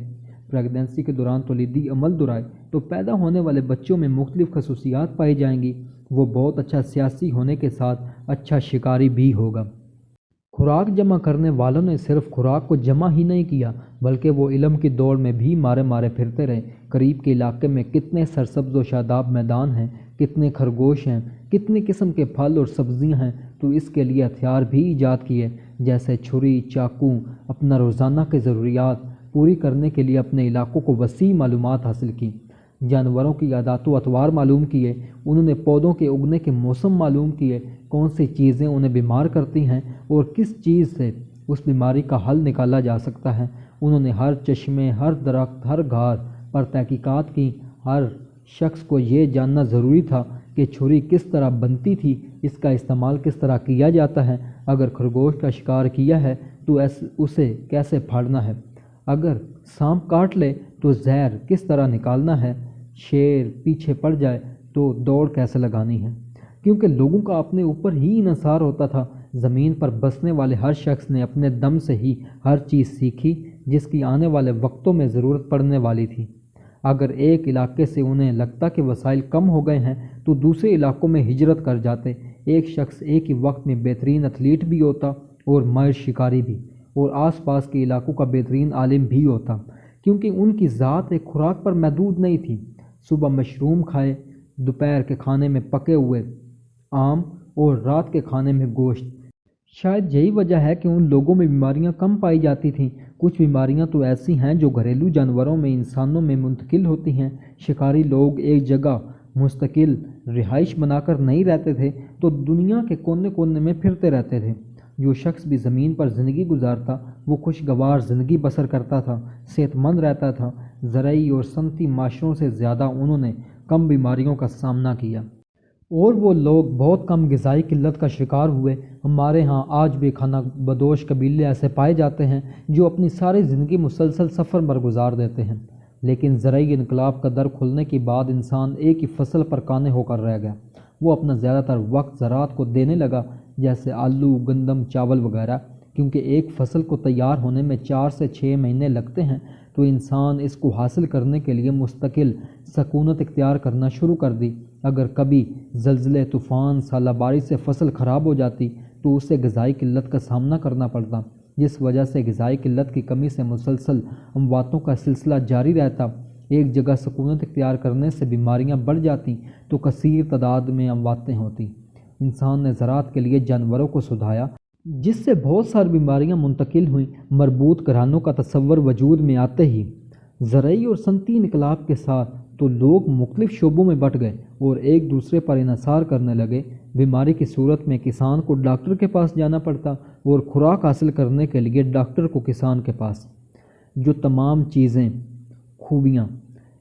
پریگنینسی کے دوران تولیدی عمل دہرائے تو پیدا ہونے والے بچوں میں مختلف خصوصیات پائی جائیں گی، وہ بہت اچھا سیاسی ہونے کے ساتھ اچھا شکاری بھی ہوگا۔ خوراک جمع کرنے والوں نے صرف خوراک کو جمع ہی نہیں کیا بلکہ وہ علم کی دوڑ میں بھی مارے مارے پھرتے رہے۔ قریب کے علاقے میں کتنے سرسبز و شاداب میدان ہیں، کتنے خرگوش ہیں، کتنے قسم کے پھل اور سبزیاں ہیں، تو اس کے لیے ہتھیار بھی ایجاد کیے جیسے چھری، چاقو۔ اپنا روزانہ کے ضروریات پوری کرنے کے لیے اپنے علاقوں کو وسیع معلومات حاصل کی، جانوروں کی عادات و اطوار معلوم کیے، انہوں نے پودوں کے اگنے کے موسم معلوم کیے، کون سی چیزیں انہیں بیمار کرتی ہیں اور کس چیز سے اس بیماری کا حل نکالا جا سکتا ہے۔ انہوں نے ہر چشمے، ہر درخت، ہر گھار پر تحقیقات کی۔ ہر شخص کو یہ جاننا ضروری تھا کہ چھری کس طرح بنتی تھی، اس کا استعمال کس طرح کیا جاتا ہے، اگر خرگوش کا شکار کیا ہے تو اسے کیسے پھاڑنا ہے، اگر سانپ کاٹ لے تو زہر کس طرح نکالنا ہے، شیر پیچھے پڑ جائے تو دوڑ کیسے لگانی ہے۔ کیونکہ لوگوں کا اپنے اوپر ہی انحصار ہوتا تھا، زمین پر بسنے والے ہر شخص نے اپنے دم سے ہی ہر چیز سیکھی جس کی آنے والے وقتوں میں ضرورت پڑنے والی تھی۔ اگر ایک علاقے سے انہیں لگتا کہ وسائل کم ہو گئے ہیں تو دوسرے علاقوں میں ہجرت کر جاتے۔ ایک شخص ایک ہی وقت میں بہترین ایتھلیٹ بھی ہوتا اور ماہر شکاری بھی، اور آس پاس کے علاقوں کا بہترین عالم بھی ہوتا، کیونکہ ان کی ذات ایک خوراک پر محدود نہیں تھی۔ صبح مشروم کھائے، دوپہر کے کھانے میں پکے ہوئے آم اور رات کے کھانے میں گوشت۔ شاید یہی وجہ ہے کہ ان لوگوں میں بیماریاں کم پائی جاتی تھیں۔ کچھ بیماریاں تو ایسی ہیں جو گھریلو جانوروں میں انسانوں میں منتقل ہوتی ہیں۔ شکاری لوگ ایک جگہ مستقل رہائش بنا کر نہیں رہتے تھے تو دنیا کے کونے کونے میں پھرتے رہتے تھے۔ جو شخص بھی زمین پر زندگی گزارتا وہ خوشگوار زندگی بسر کرتا تھا، صحت مند رہتا تھا۔ زرعی اور صنعتی معاشروں سے زیادہ انہوں نے کم بیماریوں کا سامنا کیا، اور وہ لوگ بہت کم غذائی قلت کا شکار ہوئے۔ ہمارے ہاں آج بھی کھانا بدوش قبیلے ایسے پائے جاتے ہیں جو اپنی ساری زندگی مسلسل سفر پر گزار دیتے ہیں، لیکن زرعی انقلاب کا در کھلنے کے بعد انسان ایک ہی فصل پر قانع ہو کر رہ گیا۔ وہ اپنا زیادہ تر وقت زراعت کو دینے لگا، جیسے آلو، گندم، چاول وغیرہ۔ کیونکہ ایک فصل کو تیار ہونے میں 4 سے 6 مہینے لگتے ہیں تو انسان اس کو حاصل کرنے کے لیے مستقل سکونت اختیار کرنا شروع کر دی۔ اگر کبھی زلزلے، طوفان، سالہ باری سے فصل خراب ہو جاتی تو اسے غذائی قلت کا سامنا کرنا پڑتا، جس وجہ سے غذائی قلت کی کمی سے مسلسل امواتوں کا سلسلہ جاری رہتا۔ ایک جگہ سکونت اختیار کرنے سے بیماریاں بڑھ جاتیں تو کثیر تعداد میں امواتیں ہوتیں۔ انسان نے زراعت کے لیے جانوروں کو سدھایا، جس سے بہت ساری بیماریاں منتقل ہوئیں۔ مربوط گھرانوں کا تصور وجود میں آتے ہی زرعی اور صنعتی انقلاب کے ساتھ تو لوگ مختلف شعبوں میں بٹ گئے اور ایک دوسرے پر انحصار کرنے لگے۔ بیماری کی صورت میں کسان کو ڈاکٹر کے پاس جانا پڑتا اور خوراک حاصل کرنے کے لیے ڈاکٹر کو کسان کے پاس۔ جو تمام چیزیں، خوبیاں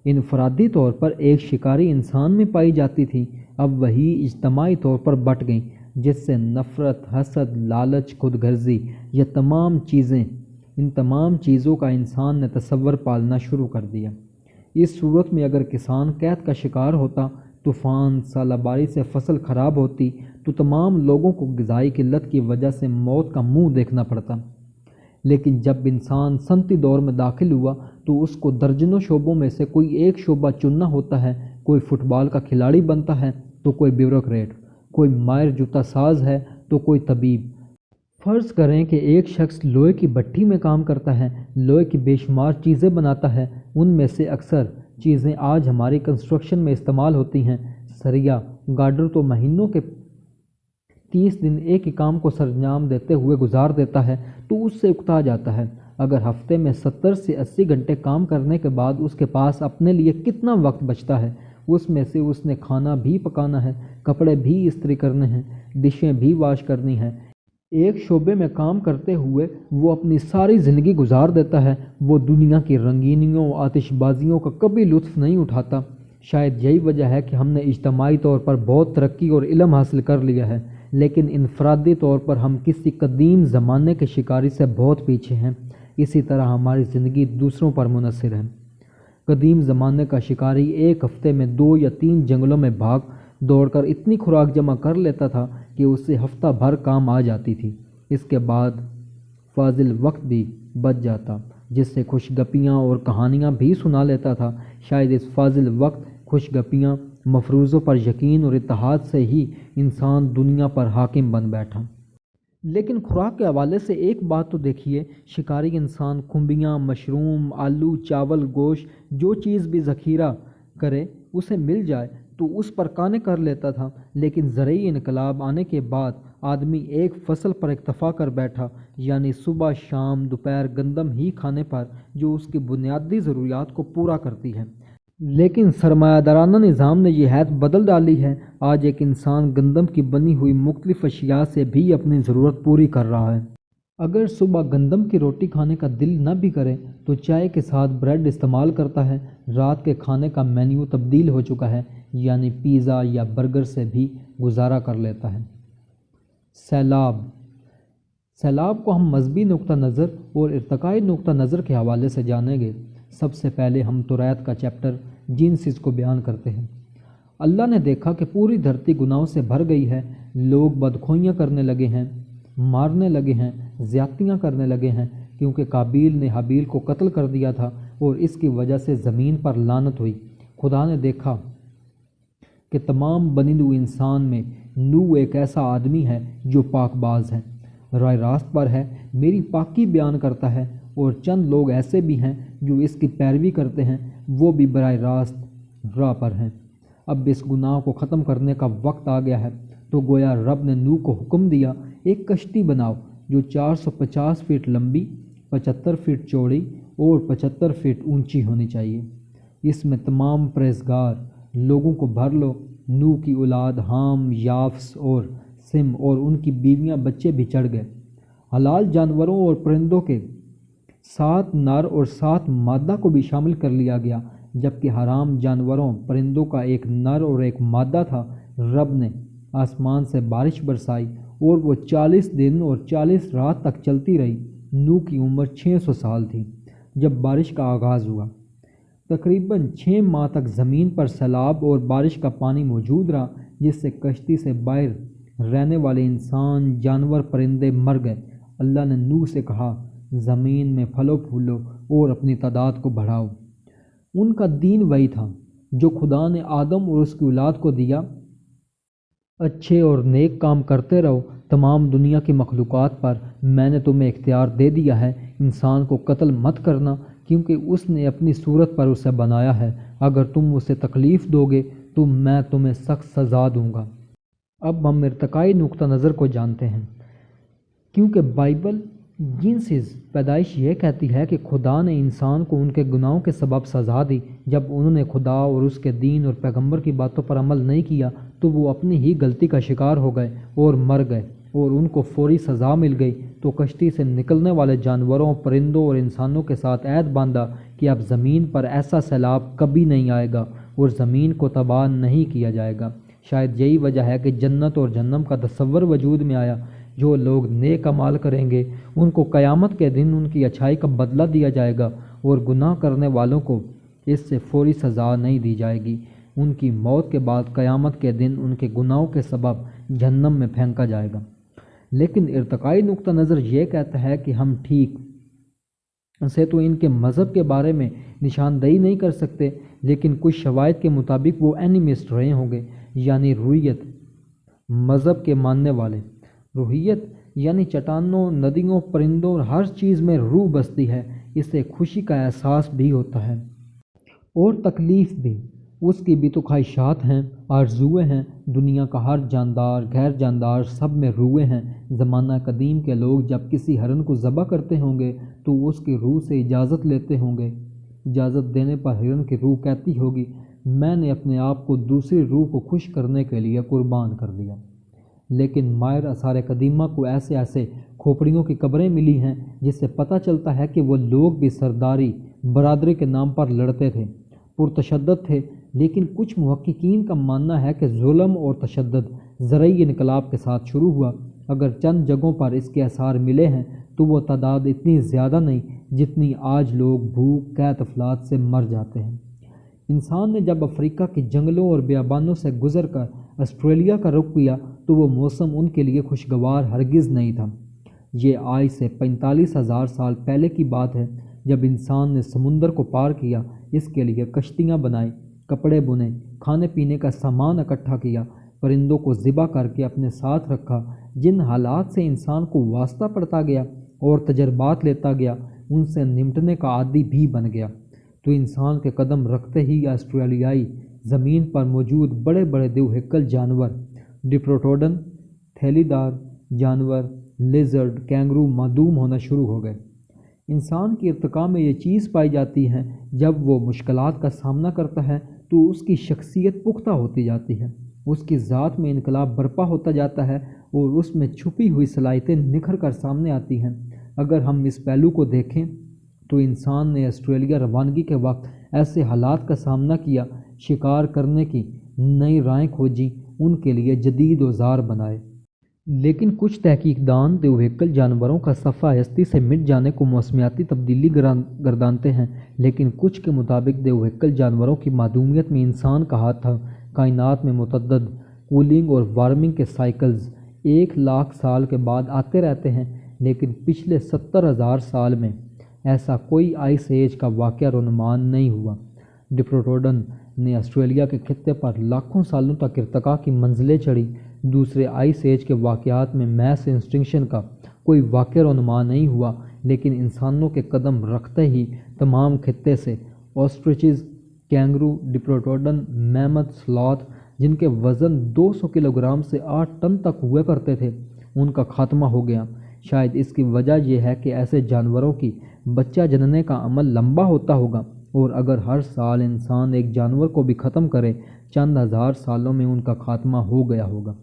انفرادی طور پر ایک شکاری انسان میں پائی جاتی تھیں، اب وہی اجتماعی طور پر بٹ گئیں، جس سے نفرت، حسد، لالچ، خود غرضی، ان تمام چیزوں کا انسان نے تصور پالنا شروع کر دیا۔ اس صورت میں اگر کسان قحط کا شکار ہوتا، طوفان، سالہ باری سے فصل خراب ہوتی تو تمام لوگوں کو غذائی قلت کی وجہ سے موت کا منہ دیکھنا پڑتا۔ لیکن جب انسان صنعتی دور میں داخل ہوا تو اس کو درجنوں شعبوں میں سے کوئی ایک شعبہ چننا ہوتا ہے۔ کوئی فٹ بال کا کھلاڑی بنتا ہے تو کوئی بیوروکریٹ، کوئی ماہر جوتا ساز ہے تو کوئی طبیب۔ فرض کریں کہ ایک شخص لوہے کی بھٹی میں کام کرتا ہے، لوہے کی بے شمار چیزیں بناتا ہے۔ ان میں سے اکثر چیزیں آج ہماری کنسٹرکشن میں استعمال ہوتی ہیں۔ سریا گارڈر تو مہینوں کے 30 دن ایک ہی کام کو سرانجام دیتے ہوئے گزار دیتا ہے تو اس سے اکتا جاتا ہے۔ اگر ہفتے میں 70 سے 80 گھنٹے کام کرنے کے بعد اس کے پاس اپنے لیے کتنا وقت بچتا ہے؟ اس میں سے اس نے کھانا بھی پکانا ہے، کپڑے بھی استری کرنے ہیں، ڈشیں بھی واش کرنی ہیں۔ ایک شعبے میں کام کرتے ہوئے وہ اپنی ساری زندگی گزار دیتا ہے۔ وہ دنیا کی رنگینیوں، آتش بازیوں کا کبھی لطف نہیں اٹھاتا۔ شاید یہی وجہ ہے کہ ہم نے اجتماعی طور پر بہت ترقی اور علم حاصل کر لیا ہے، لیکن انفرادی طور پر ہم کسی قدیم زمانے کے شکاری سے بہت پیچھے ہیں۔ اسی طرح ہماری زندگی دوسروں پر منحصر ہے۔ قدیم زمانے کا شکاری ایک ہفتے میں 2 یا 3 جنگلوں میں بھاگ دوڑ کر اتنی خوراک جمع کر لیتا تھا کہ اسے ہفتہ بھر کام آ جاتی تھی۔ اس کے بعد فاضل وقت بھی بچ جاتا جس سے خوش گپیاں اور کہانیاں بھی سنا لیتا تھا۔ شاید اس فاضل وقت، خوش گپیاں، مفروضوں پر یقین اور اتحاد سے ہی انسان دنیا پر حاکم بن بیٹھا۔ لیکن خوراک کے حوالے سے ایک بات تو دیکھیے، شکاری انسان کھمبیاں، مشروم، آلو، چاول، گوشت، جو چیز بھی ذخیرہ کرے اسے مل جائے تو اس پر قانع کر لیتا تھا۔ لیکن زرعی انقلاب آنے کے بعد آدمی ایک فصل پر اکتفا کر بیٹھا، یعنی صبح، شام، دوپہر گندم ہی کھانے پر، جو اس کی بنیادی ضروریات کو پورا کرتی ہے۔ لیکن سرمایہ دارانہ نظام نے یہ حد بدل ڈالی ہے۔ آج ایک انسان گندم کی بنی ہوئی مختلف اشیاء سے بھی اپنی ضرورت پوری کر رہا ہے۔ اگر صبح گندم کی روٹی کھانے کا دل نہ بھی کرے تو چائے کے ساتھ بریڈ استعمال کرتا ہے۔ رات کے کھانے کا مینیو تبدیل ہو چکا ہے، یعنی پیزا یا برگر سے بھی گزارا کر لیتا ہے۔ سیلاب کو ہم مذہبی نقطہ نظر اور ارتقائی نقطہ نظر کے حوالے سے جانیں گے۔ سب سے پہلے ہم توریت کا چیپٹر جینسز کو بیان کرتے ہیں۔ اللہ نے دیکھا کہ پوری دھرتی گناہوں سے بھر گئی ہے، لوگ بدخوئیاں کرنے لگے ہیں، مارنے لگے ہیں، زیادتیاں کرنے لگے ہیں، کیونکہ قابیل نے حابیل کو قتل کر دیا تھا اور اس کی وجہ سے زمین پر لعنت ہوئی۔ خدا نے دیکھا کہ تمام بنی نوع انسان میں نوح ایک ایسا آدمی ہے جو پاک باز ہے، راہ راست پر ہے، میری پاکی بیان کرتا ہے، اور چند لوگ ایسے بھی ہیں جو اس کی پیروی کرتے ہیں، وہ بھی براہ راست راہ پر ہیں۔ اب اس گناہ کو ختم کرنے کا وقت آ گیا ہے، تو گویا رب نے نوح کو حکم دیا، ایک کشتی بناؤ جو 450 فٹ لمبی، 75 فٹ چوڑی اور 75 فٹ اونچی ہونی چاہیے۔ اس میں تمام پرہیزگار لوگوں کو بھر لو۔ نوح کی اولاد حام، یافس اور سم اور ان کی بیویاں بچے بھی چڑھ گئے۔ حلال جانوروں اور پرندوں کے 7 نر اور 7 مادہ کو بھی شامل کر لیا گیا، جبکہ حرام جانوروں پرندوں کا ایک نر اور ایک مادہ تھا۔ رب نے آسمان سے بارش برسائی اور وہ 40 دن اور 40 رات تک چلتی رہی۔ نوح کی عمر 600 سال تھی جب بارش کا آغاز ہوا۔ تقریباً 6 ماہ تک زمین پر سیلاب اور بارش کا پانی موجود رہا، جس سے کشتی سے باہر رہنے والے انسان، جانور، پرندے مر گئے۔ اللہ نے نوح سے کہا، زمین میں پھلو پھولو اور اپنی تعداد کو بڑھاؤ۔ ان کا دین وہی تھا جو خدا نے آدم اور اس کی اولاد کو دیا۔ اچھے اور نیک کام کرتے رہو، تمام دنیا کی مخلوقات پر میں نے تمہیں اختیار دے دیا ہے۔ انسان کو قتل مت کرنا، کیونکہ اس نے اپنی صورت پر اسے بنایا ہے۔ اگر تم اسے تکلیف دو گے تو میں تمہیں سخت سزا دوں گا۔ اب ہم ارتقائی نقطہ نظر کو جانتے ہیں، کیونکہ بائبل جینسز پیدائش یہ کہتی ہے کہ خدا نے انسان کو ان کے گناہوں کے سبب سزا دی۔ جب انہوں نے خدا اور اس کے دین اور پیغمبر کی باتوں پر عمل نہیں کیا تو وہ اپنی ہی غلطی کا شکار ہو گئے اور مر گئے، اور ان کو فوری سزا مل گئی۔ تو کشتی سے نکلنے والے جانوروں، پرندوں اور انسانوں کے ساتھ عہد باندھا کہ اب زمین پر ایسا سیلاب کبھی نہیں آئے گا اور زمین کو تباہ نہیں کیا جائے گا۔ شاید یہی وجہ ہے کہ جنت اور جہنم کا تصور وجود میں آیا۔ جو لوگ نیک اعمال کریں گے ان کو قیامت کے دن ان کی اچھائی کا بدلہ دیا جائے گا، اور گناہ کرنے والوں کو اس سے فوری سزا نہیں دی جائے گی۔ ان کی موت کے بعد قیامت کے دن ان کے گناہوں کے سبب جہنم میں پھینکا جائے گا۔ لیکن ارتقائی نقطہ نظر یہ کہتا ہے کہ ہم ٹھیک سے تو ان کے مذہب کے بارے میں نشاندہی نہیں کر سکتے، لیکن کچھ شواہد کے مطابق وہ اینیمسٹ رہے ہوں گے، یعنی روحیت مذہب کے ماننے والے۔ روحیت یعنی چٹانوں، ندیوں، پرندوں اور ہر چیز میں روح بستی ہے۔ اسے خوشی کا احساس بھی ہوتا ہے اور تکلیف بھی۔ اس کی بھی تو خواہشات ہیں، آرزوئیں ہیں۔ دنیا کا ہر جاندار، غیر جاندار، سب میں روحیں ہیں۔ زمانہ قدیم کے لوگ جب کسی ہرن کو ذبح کرتے ہوں گے تو اس کی روح سے اجازت لیتے ہوں گے۔ اجازت دینے پر ہرن کی روح کہتی ہوگی، میں نے اپنے آپ کو دوسری روح کو خوش کرنے کے لیے قربان کر دیا۔ لیکن ماہر آثار قدیمہ کو ایسے کھوپڑیوں کی قبریں ملی ہیں جس سے پتہ چلتا ہے کہ وہ لوگ بھی سرداری برادری کے نام پر لڑتے تھے، پرتشدد تھے۔ لیکن کچھ محققین کا ماننا ہے کہ ظلم اور تشدد زرعی انقلاب کے ساتھ شروع ہوا۔ اگر چند جگہوں پر اس کے آثار ملے ہیں تو وہ تعداد اتنی زیادہ نہیں جتنی آج لوگ بھوک، قحط، افلاط سے مر جاتے ہیں۔ انسان نے جب افریقہ کے جنگلوں اور بیابانوں سے گزر کر آسٹریلیا کا رخ کیا تو وہ موسم ان کے لیے خوشگوار ہرگز نہیں تھا۔ یہ آج سے 45,000 سال پہلے کی بات ہے، جب انسان نے سمندر کو پار کیا، اس کے لیے کشتیاں بنائیں، کپڑے بنے، کھانے پینے کا سامان اکٹھا کیا، پرندوں کو ذبح کر کے اپنے ساتھ رکھا۔ جن حالات سے انسان کو واسطہ پڑتا گیا اور تجربات لیتا گیا، ان سے نمٹنے کا عادی بھی بن گیا۔ تو انسان کے قدم رکھتے ہی آسٹریلیائی زمین پر موجود بڑے بڑے دو ہیکل جانور، ڈپٹروڈون، تھیلی دار جانور، لیزرڈ، کینگرو معدوم ہونا شروع ہو گئے۔ انسان کی ارتقاء میں یہ چیز پائی جاتی ہے، جب وہ مشکلات کا سامنا کرتا ہے تو اس کی شخصیت پختہ ہوتی جاتی ہے، اس کی ذات میں انقلاب برپا ہوتا جاتا ہے اور اس میں چھپی ہوئی صلاحیتیں نکھر کر سامنے آتی ہیں۔ اگر ہم اس پہلو کو دیکھیں تو انسان نے آسٹریلیا روانگی کے وقت ایسے حالات کا سامنا کیا، شکار کرنے کی نئی راہیں کھوجیں، ان کے لیے جدید اوزار بنائے۔ لیکن کچھ تحقیق دان دیوہیکل جانوروں کا صفحہ ہستی سے مٹ جانے کو موسمیاتی تبدیلی گردانتے ہیں، لیکن کچھ کے مطابق دیوہیکل جانوروں کی معدومیت میں انسان کا ہاتھ تھا۔ کائنات میں متعدد کولنگ اور وارمنگ کے سائیکلز 1,00,000 سال کے بعد آتے رہتے ہیں، لیکن پچھلے 70,000 سال میں ایسا کوئی آئس ایج کا واقعہ رونما نہیں ہوا۔ ڈپٹروڈن نے آسٹریلیا کے خطے پر لاکھوں سالوں تک ارتقاء کی منزلیں چڑھی۔ دوسرے آئس ایج کے واقعات میں میس ایکسٹنکشن کا کوئی واقعہ رونما نہیں ہوا، لیکن انسانوں کے قدم رکھتے ہی تمام خطے سے آسٹرچز، کینگرو، ڈپٹروڈن، میمتھ، سلاتھ، جن کے وزن 200 کلوگرام سے 8 ٹن تک ہوا کرتے تھے، ان کا خاتمہ ہو گیا۔ شاید اس کی وجہ یہ ہے کہ ایسے جانوروں کی بچہ جننے کا عمل لمبا ہوتا ہوگا، اور اگر ہر سال انسان ایک جانور کو بھی ختم کرے، چند ہزار سالوں میں ان کا خاتمہ ہو گیا ہوگا۔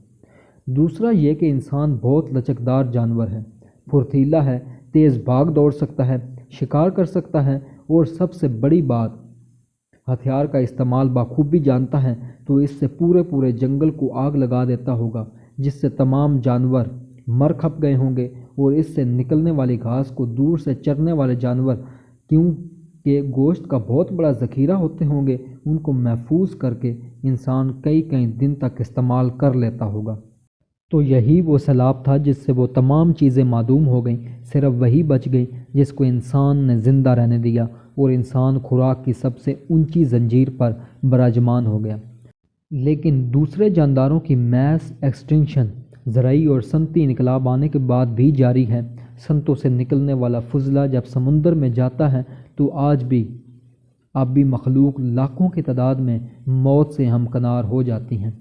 دوسرا یہ کہ انسان بہت لچکدار جانور ہے، پھرتیلا ہے، تیز بھاگ دوڑ سکتا ہے، شکار کر سکتا ہے، اور سب سے بڑی بات، ہتھیار کا استعمال بخوبی جانتا ہے، تو اس سے پورے جنگل کو آگ لگا دیتا ہوگا، جس سے تمام جانور مر کھپ گئے ہوں گے، اور اس سے نکلنے والی گھاس کو دور سے چرنے والے جانور، کیونکہ گوشت کا بہت بڑا ذخیرہ ہوتے ہوں گے، ان کو محفوظ کر کے انسان کئی دن تک استعمال کر لیتا ہوگا۔ تو یہی وہ سیلاب تھا جس سے وہ تمام چیزیں معدوم ہو گئیں، صرف وہی بچ گئی جس کو انسان نے زندہ رہنے دیا، اور انسان خوراک کی سب سے اونچی زنجیر پر براجمان ہو گیا۔ لیکن دوسرے جانداروں کی میس ایکسٹنکشن زرعی اور صنعتی انقلاب آنے کے بعد بھی جاری ہے۔ صنعتوں سے نکلنے والا فضلہ جب سمندر میں جاتا ہے تو آج بھی آبی مخلوق لاکھوں کی تعداد میں موت سے ہمکنار ہو جاتی ہیں۔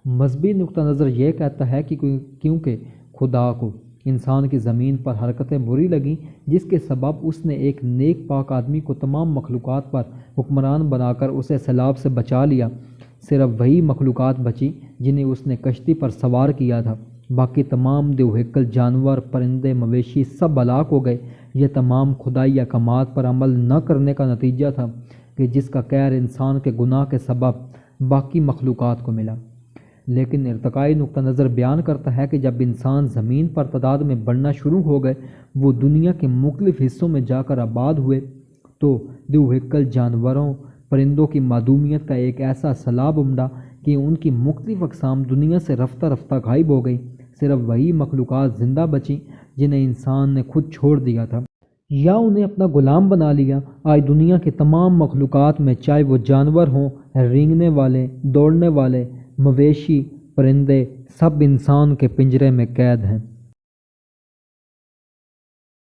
مذہبی نقطہ نظر یہ کہتا ہے کہ کیونکہ خدا کو انسان کی زمین پر حرکتیں بری لگیں، جس کے سبب اس نے ایک نیک پاک آدمی کو تمام مخلوقات پر حکمران بنا کر اسے سیلاب سے بچا لیا، صرف وہی مخلوقات بچی جنہیں اس نے کشتی پر سوار کیا تھا، باقی تمام دیوہیکل جانور، پرندے، مویشی سب ہلاک ہو گئے۔ یہ تمام خدائی احکامات پر عمل نہ کرنے کا نتیجہ تھا کہ جس کا قہر انسان کے گناہ کے سبب باقی مخلوقات کو ملا۔ لیکن ارتقائی نقطہ نظر بیان کرتا ہے کہ جب انسان زمین پر تعداد میں بڑھنا شروع ہو گئے، وہ دنیا کے مختلف حصوں میں جا کر آباد ہوئے، تو دیوہیکل جانوروں، پرندوں کی معدومیت کا ایک ایسا سیلاب امڈا کہ ان کی مختلف اقسام دنیا سے رفتہ غائب ہو گئی، صرف وہی مخلوقات زندہ بچیں جنہیں انسان نے خود چھوڑ دیا تھا یا انہیں اپنا غلام بنا لیا۔ آج دنیا کی تمام مخلوقات میں، چاہے وہ جانور ہوں، رینگنے والے، دوڑنے والے، مویشی، پرندے، سب انسان کے پنجرے میں قید ہیں۔